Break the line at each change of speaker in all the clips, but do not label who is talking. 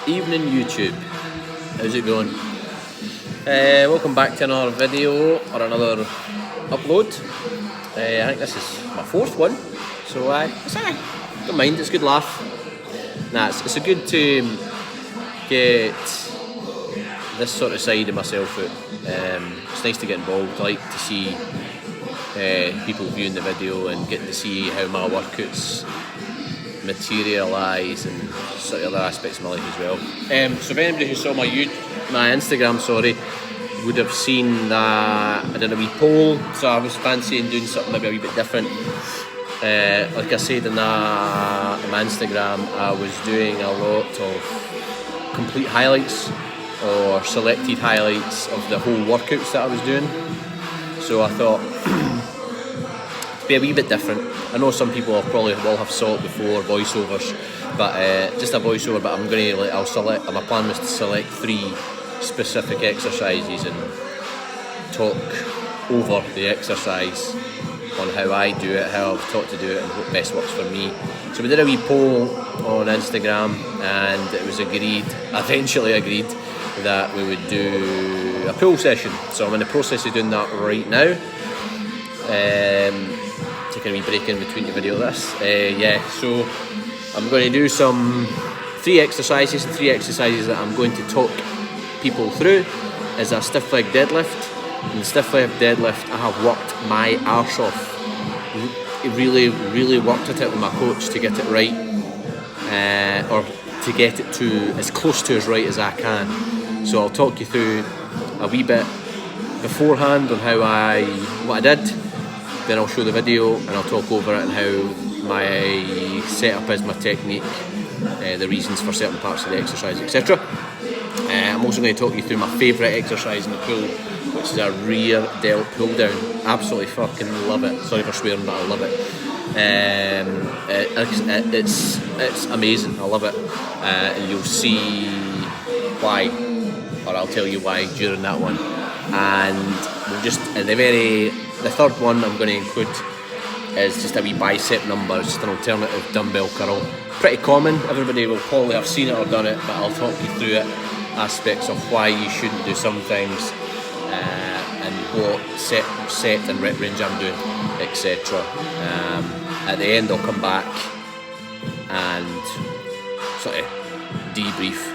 Evening YouTube, how's it going? Welcome back to another video or another upload. I think this is my fourth one, so don't mind, it's a good laugh. It's a good to get this sort of side of myself out. It's nice to get involved. I like to see people viewing the video and getting to see how my workouts materialise and sort of other aspects of my life as well. So if anybody who saw my Instagram, would have seen that I did a wee poll, so I was fancying doing something maybe a wee bit different. Like I said in my Instagram, I was doing a lot of complete highlights or selected highlights of the whole workouts that I was doing. So I thought to be a wee bit different. I know some people will have saw it before, voiceovers, but just a voiceover. But my plan was to select 3 specific exercises and talk over the exercise on how I do it, how I've taught to do it, and what best works for me. So we did a wee poll on Instagram, and it was eventually agreed that we would do a pull session. So I'm in the process of doing that right now. Taking a wee break in between the video of this. So I'm going to do 3 exercises that I'm going to talk people through is a stiff leg deadlift. In the stiff leg deadlift, I have worked my arse off. Really worked at it with my coach to get it right, or to get it to as close to as right as I can. So I'll talk you through a wee bit beforehand on what I did. Then I'll show the video and I'll talk over it and how my setup is, my technique, the reasons for certain parts of the exercise, etc. I'm also going to talk you through my favourite exercise in the pool, which is a rear delt pull down. Absolutely fucking love it. Sorry for swearing, but I love it. It's amazing. I love it. And you'll see why, or I'll tell you why during that one. And we'll just the third one I'm going to include is just a wee bicep number, just an alternative dumbbell curl. Pretty common. Everybody will probably have seen it or done it, but I'll talk you through it. Aspects of why you shouldn't do some things, and what set and rep range I'm doing, etc. At the end I'll come back and sort of debrief,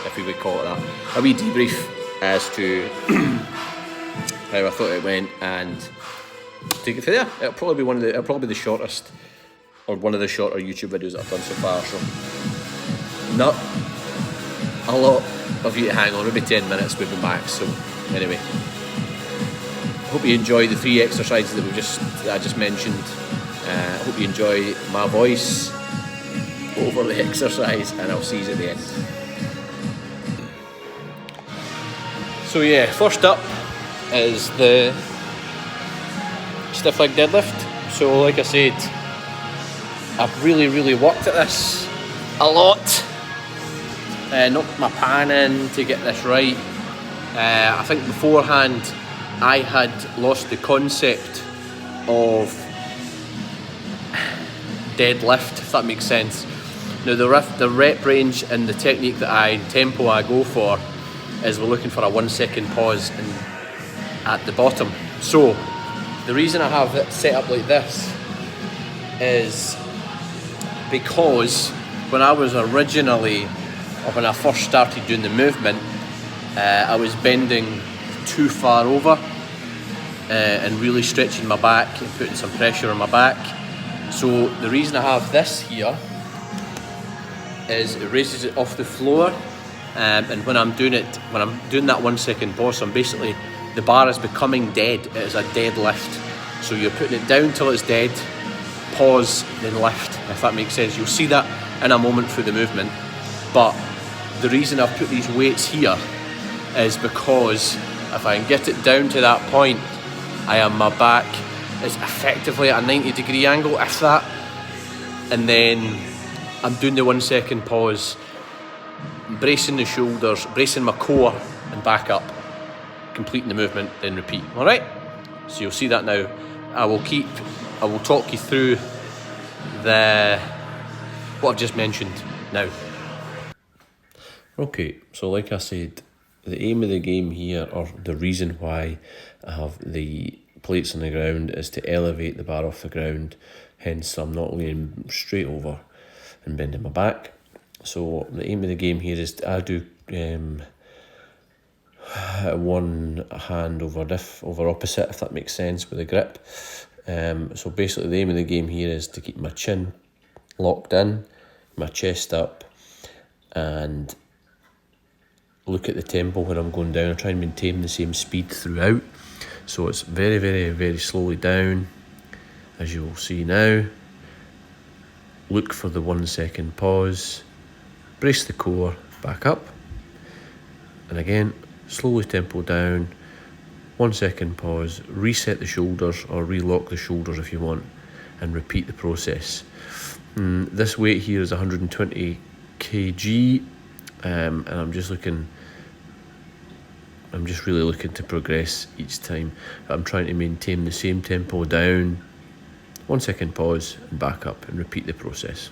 if we would call it that. A wee debrief as to how I thought it went and take it from there. It'll probably be the shortest, or one of the shorter YouTube videos that I've done so far. So not a lot of you to hang on, maybe 10 minutes, we'll be back. So anyway, hope you enjoy the 3 exercises that I just mentioned. I hope you enjoy my voice over the exercise, and I'll see you at the end. So first up is the stiff leg deadlift. So like I said, I've really worked at this a lot. Knocked my pan in to get this right. I think beforehand I had lost the concept of deadlift, if that makes sense. Now the rep range and the technique tempo I go for is we're looking for a 1 second pause at the bottom. So the reason I have it set up like this is because when I first started doing the movement, I was bending too far over and really stretching my back and putting some pressure on my back. So the reason I have this here is it raises it off the floor, and when I'm doing that 1 second pause, the bar is becoming dead. It is a dead lift. So you're putting it down till it's dead, pause, then lift, if that makes sense. You'll see that in a moment through the movement. But the reason I've put these weights here is because if I can get it down to that point, my back is effectively at a 90-degree angle, if that. And then I'm doing the 1 second pause, bracing the shoulders, bracing my core, and back up, completing the movement, then repeat. All right? So you'll see that now. I will talk you through what I've just mentioned now.
Okay, so like I said, the aim of the game here, or the reason why I have the plates on the ground, is to elevate the bar off the ground. Hence, I'm not laying straight over and bending my back. So the aim of the game here is I do one hand over opposite, if that makes sense, with a grip. So basically the aim of the game here is to keep my chin locked in, my chest up, and look at the tempo when I'm going down. I try and maintain the same speed throughout. So it's very, very, very slowly down, as you will see now. Look for the 1 second pause, brace the core, back up, and again, slowly tempo down, 1 second pause, reset the shoulders or relock the shoulders if you want, and repeat the process. This weight here is 120 kg, and I'm just really looking to progress each time. I'm trying to maintain the same tempo down, 1 second pause, and back up, and repeat the process.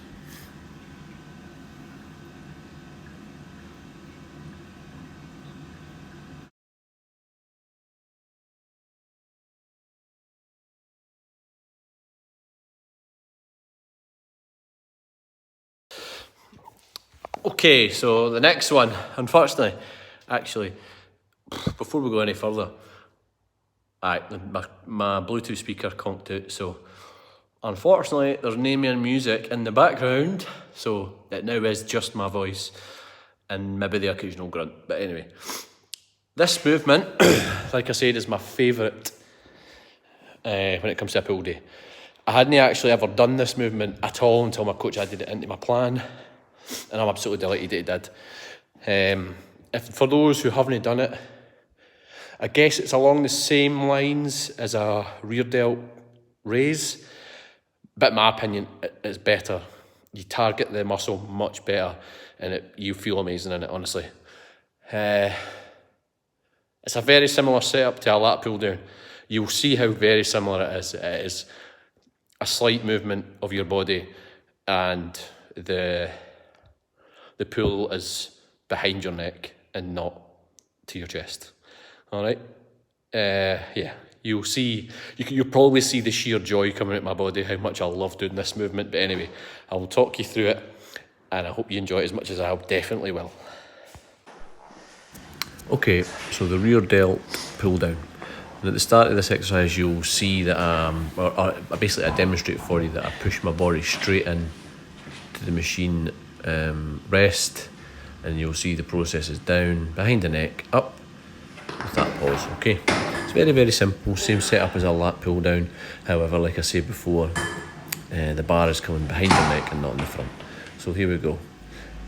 Okay, so the next one, unfortunately, actually, before we go any further, my Bluetooth speaker conked out, so unfortunately there's no more music in the background, so it now is just my voice and maybe the occasional grunt. But anyway, this movement, like I said, is my favourite when it comes to a pull day. I hadn't actually ever done this movement at all until my coach added it into my plan, and I'm absolutely delighted that he did. If for those who haven't done it, I guess it's along the same lines as a rear delt raise, but in my opinion, it's better. You target the muscle much better, and you feel amazing in it, honestly. It's a very similar setup to a lat pull down. You'll see how very similar it is. It is a slight movement of your body, and the pull is behind your neck and not to your chest. All right. Yeah. You'll probably see the sheer joy coming out of my body, how much I love doing this movement. But anyway, I will talk you through it, and I hope you enjoy it as much as I definitely will.
Okay, so the rear delt pull down. And at the start of this exercise, you'll see that basically I demonstrate for you that I push my body straight in to the machine rest, and you'll see the process is down, behind the neck, up, with that pause. Okay, it's very, very simple, same setup as a lat pull down. However, like I said before, the bar is coming behind the neck and not in the front. So here we go.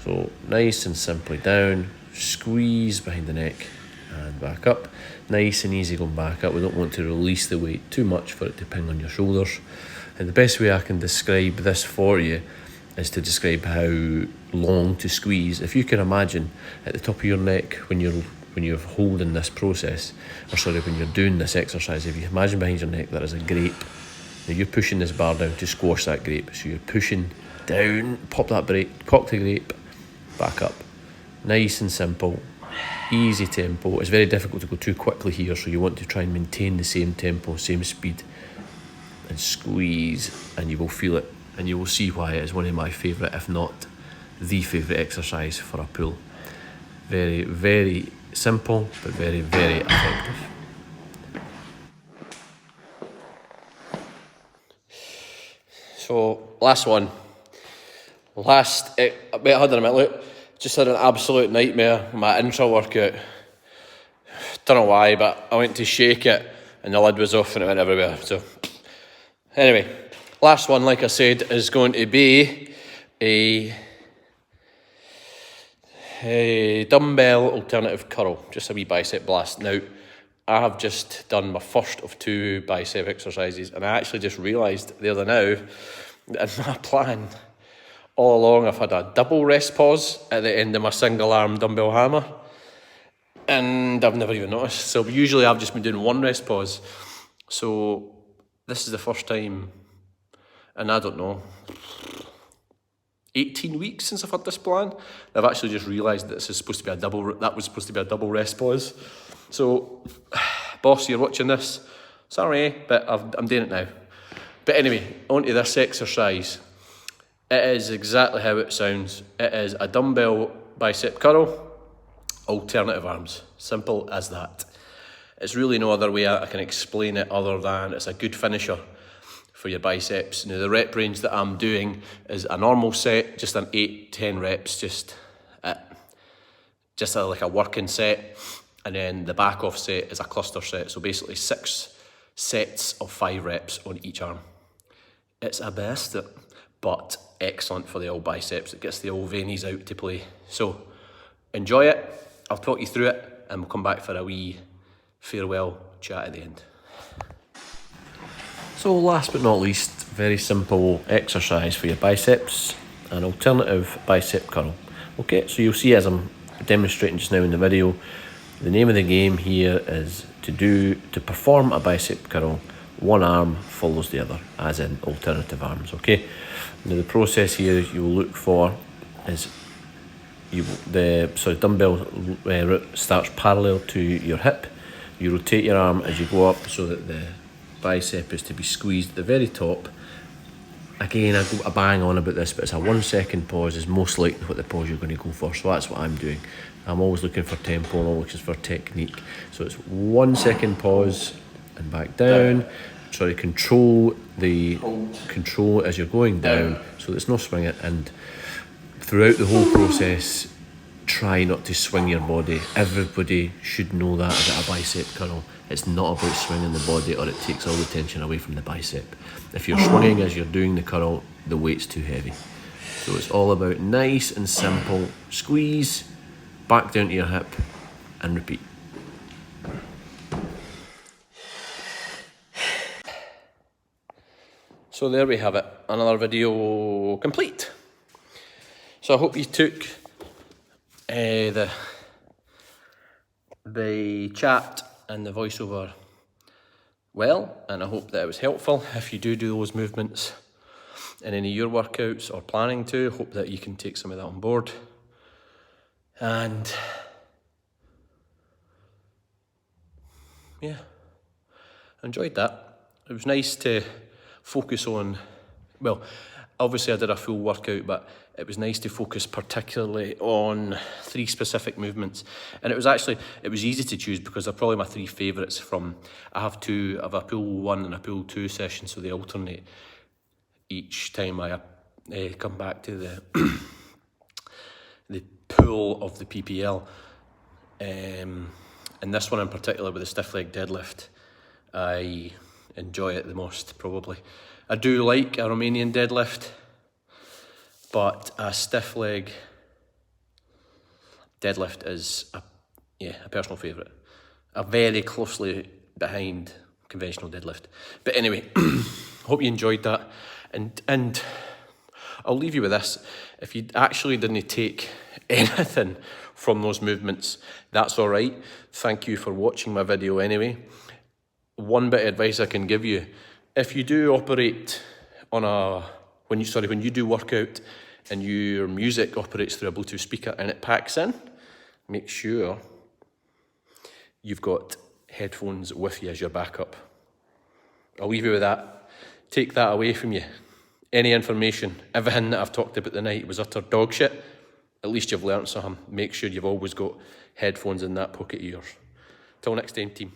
So nice and simply down, squeeze behind the neck and back up. Nice and easy going back up. We don't want to release the weight too much for it to ping on your shoulders. And the best way I can describe this for you is to describe how long to squeeze. If you can imagine at the top of your neck when you're holding this process, when you're doing this exercise, if you imagine behind your neck there is a grape. Now you're pushing this bar down to squash that grape. So you're pushing down, pop the grape, back up. Nice and simple, easy tempo. It's very difficult to go too quickly here, so you want to try and maintain the same tempo, same speed, and squeeze, and you will feel it, and you will see why it is one of my favourite, if not the favourite exercise for a pull. Very, very simple, but very, very effective.
So, last one. Wait, hold on a minute, look. Just had an absolute nightmare with my intra workout. Don't know why, but I went to shake it and the lid was off and it went everywhere. So, anyway, last one, like I said, is going to be a dumbbell alternative curl, just a wee bicep blast. Now, I have just done my first of 2 bicep exercises, and I actually just realised the other now, in my plan, all along I've had a double rest pause at the end of my single arm dumbbell hammer, and I've never even noticed. So usually I've just been doing 1 rest pause. So this is the first time, and I don't know,
18 weeks since I've had this plan. I've actually just realised that this is supposed to be that was supposed to be a double rest pause. So, boss, you're watching this. Sorry, but I'm doing it now. But anyway, on to this exercise. It is exactly how it sounds. It is a dumbbell bicep curl, alternative arms. Simple as that. It's really no other way I can explain it other than it's a good finisher for your biceps. Now the rep range that I'm doing is a normal set, just an 8-10 reps, just like a working set, and then the back off set is a cluster set, so basically 6 sets of 5 reps on each arm. It's a bastard, but excellent for the old biceps. It gets the old veinies out to play. So enjoy it. I'll talk you through it and we'll come back for a wee farewell chat at the end. So last but not least, very simple exercise for your biceps, an alternative bicep curl. Okay, so you'll see as I'm demonstrating just now in the video, the name of the game here is to perform a bicep curl, one arm follows the other, as in alternative arms, okay? Now the process here you will look for is the dumbbell starts parallel to your hip. You rotate your arm as you go up so that the bicep is to be squeezed at the very top. Again, I bang on about this, but it's a 1 second pause is most likely what the pause you're going to go for. So that's what I'm doing. I'm always looking for tempo and always looking for technique. So it's 1 second pause and back down. Try to control as you're going down so there's no swinging. And throughout the whole process, try not to swing your body. Everybody should know that about a bicep curl. It's not about swinging the body or it takes all the tension away from the bicep. If you're swinging as you're doing the curl, the weight's too heavy. So it's all about nice and simple. Squeeze, back down to your hip and repeat. So there we have it, another video complete. So I hope you took the chat and the voiceover well, and I hope that it was helpful. If you do those movements in any of your workouts or planning to, hope that you can take some of that on board. And yeah, I enjoyed that. It was nice to focus on, well, obviously I did a full workout, but it was nice to focus particularly on 3 specific movements. And it was easy to choose because they're probably my 3 favourites from, I have a pool 1 and a pool 2 session, so they alternate each time I come back to the the pool of the PPL. And this one in particular with the stiff leg deadlift, I enjoy it the most probably. I do like a Romanian deadlift, but a stiff leg deadlift is a personal favourite. A very closely behind conventional deadlift. But anyway, hope you enjoyed that. And I'll leave you with this. If you actually didn't take anything from those movements, that's all right. Thank you for watching my video anyway. One bit of advice I can give you, if you do operate on when you do workout and your music operates through a Bluetooth speaker and it packs in, make sure you've got headphones with you as your backup. I'll leave you with that. Take that away from you. Any information, everything that I've talked about tonight was utter dog shit. At least you've learnt something. Make sure you've always got headphones in that pocket of yours. Till next time, team.